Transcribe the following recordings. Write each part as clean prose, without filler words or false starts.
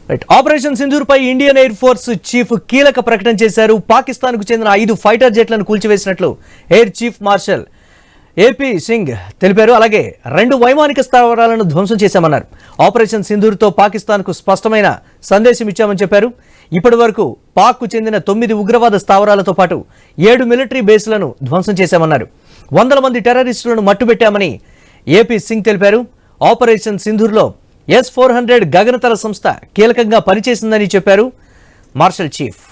Right. Operation Sindoor పై Indian air force chief కీలక ప్రకటన చేశారు. పాకిస్తాన్ కు చెందిన 5 ఫైటర్ జెట్లను కూల్చివేసినట్లు air chief marshal AP Singh తెలిపారు. అలాగే 2 వైమానిక స్థావరాలను ధ్వంసం చేశామన్నారు. ఆపరేషన్ సింధూర్తో పాకిస్తాన్ కు స్పష్టమైన సందేశం ఇచ్చామని చెప్పారు. ఇప్పటి వరకు పాక్ కు చెందిన 9 ఉగ్రవాద స్థావరాలతో పాటు 7 మిలిటరీ బేస్లను ధ్వంసం చేశామన్నారు. 100 మంది టెర్రరిస్టులను మట్టుబెట్టామని ఏపీ సింగ్ తెలిపారు. ఆపరేషన్ సింధూర్లో S-400 గగనతల సంస్థ కీలకంగా పనిచేసిందని చెప్పారు marshal chief.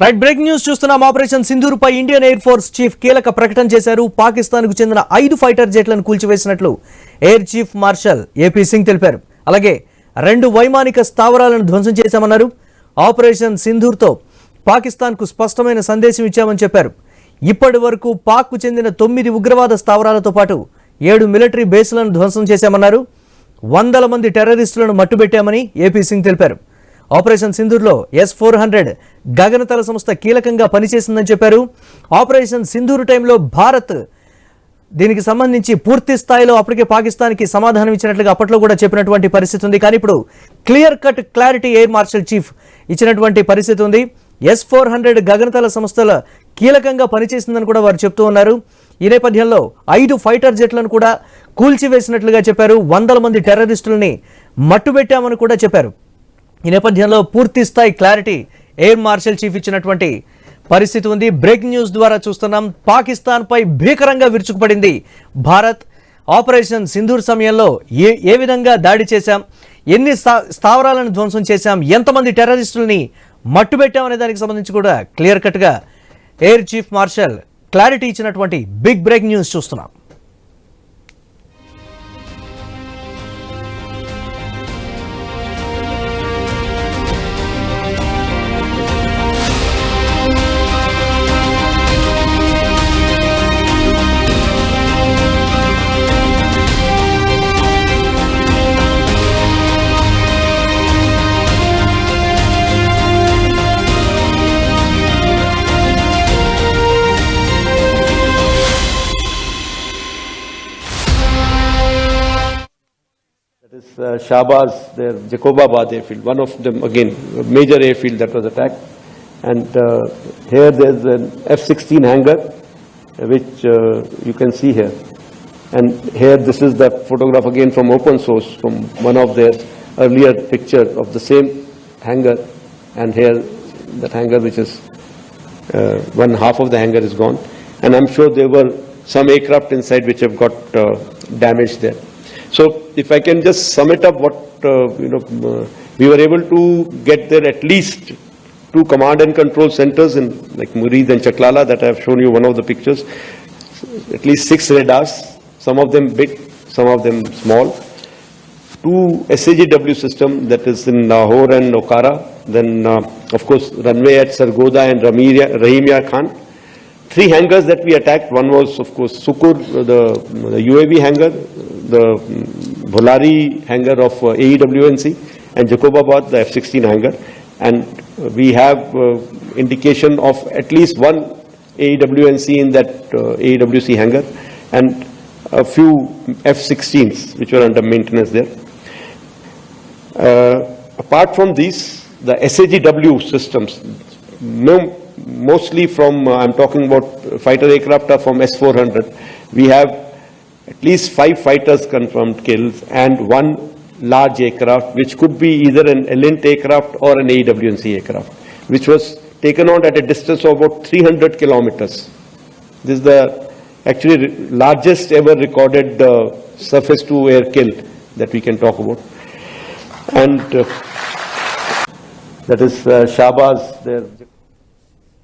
Right, breaking news చూస్తున్నాం. ఆపరేషన్ సింధూర్ పై ఇండియన్ ఎయిర్ ఫోర్స్ చీఫ్ కీలక ప్రకటన చేశారు. పాకిస్తాన్ కు చెందిన 5 ఫైటర్ జెట్లను కూల్చివేసినట్లు air chief marshal AP Singh తెలిపారు. అలాగే 2 వైమానిక స్థావరాలను ధ్వంసం చేశామన్నారు. ఆపరేషన్ సింధూర్తో పాకిస్తాన్ కు స్పష్టమైన సందేశం ఇచ్చామని చెప్పారు. ఇప్పటి వరకు పాక్ కు చెందిన 9 ఉగ్రవాద స్థావరాలతో పాటు 7 మిలిటరీ బేస్లను ధ్వంసం చేశామన్నారు. 100 మంది టెర్రరిస్టులను మట్టుబెట్టామని ఏపీ సింగ్ తెలిపారు. ఆపరేషన్ సింధూర్లో S-400 గగనతల సంస్థ కీలకంగా పనిచేసిందని చెప్పారు. ఆపరేషన్ సింధూర్ టైంలో భారత్ దీనికి సంబంధించి పూర్తి స్థాయిలో అప్పటికే పాకిస్తాన్కి సమాధానం ఇచ్చినట్లుగా అప్పట్లో కూడా చెప్పినటువంటి పరిస్థితి ఉంది. కానీ ఇప్పుడు clear cut clarity air marshal chief ఇచ్చినటువంటి పరిస్థితి ఉంది. S-400 గగనతల సంస్థల కీలకంగా పనిచేసిందని కూడా వారు చెప్తూ ఉన్నారు. ఈ నేపథ్యంలో 5 ఫైటర్ జెట్లను కూడా కూల్చివేసినట్లుగా చెప్పారు. 100 మంది టెర్రరిస్టులని మట్టుబెట్టామని కూడా చెప్పారు. ఈ నేపథ్యంలో పూర్తి స్థాయి క్లారిటీ ఎయిర్ మార్షల్ చీఫ్ ఇచ్చినటువంటి పరిస్థితి ఉంది. బ్రేకింగ్ న్యూస్ ద్వారా చూస్తున్నాం. పాకిస్తాన్ పై భీకరంగా విరుచుకుపడింది భారత్. ఆపరేషన్ సింధూర్ సమయంలో ఏ విధంగా దాడి చేశాం, ఎన్ని స్థావరాలను ధ్వంసం చేశాం, ఎంతమంది టెర్రరిస్టులని మట్టుబెట్టామనే దానికి సంబంధించి కూడా క్లియర్ కట్గా ఎయిర్ చీఫ్ మార్షల్ క్లారిటీ ఇచ్చినటువంటి బిగ్ బ్రేకింగ్ న్యూస్ చూస్తున్నాం. Shahbaz, their Jacobabad airfield, one of them again, a major airfield that was attacked. And here there's an F-16 hangar, which you can see here. And here this is the photograph again from open source, from one of their earlier pictures of the same hangar. And here that hangar, which is one half of the hangar is gone. And I'm sure there were some aircraft inside which have got damaged there. So if I can just sum it up, what we were able to get there at least 2 command and control centers in like Murid and Chaklala that I have shown you one of the pictures. At least 6 radars, some of them big, some of them small. 2 SAGW system that is in Lahore and Okara. Then of course runway at Sargoda and Rahimia Khan. 3 hangars that we attacked. One was of course Sukur, the UAV hangar, the Bholari hangar of AEWNC, and Jacobabad, the F-16 hangar. And we have indication of at least 1 AEWNC in that AEWC hangar, and a few F-16s which were under maintenance there. Apart from these, the SAGW systems, mostly from, I'm talking about fighter aircraft are from S-400. We have at least 5 fighters confirmed kills and 1 large aircraft, which could be either an Elint aircraft or an AEWNC aircraft, which was taken out at a distance of about 300 kilometers. This is the actually largest ever recorded surface to air kill that we can talk about. And that is Shahbaz there.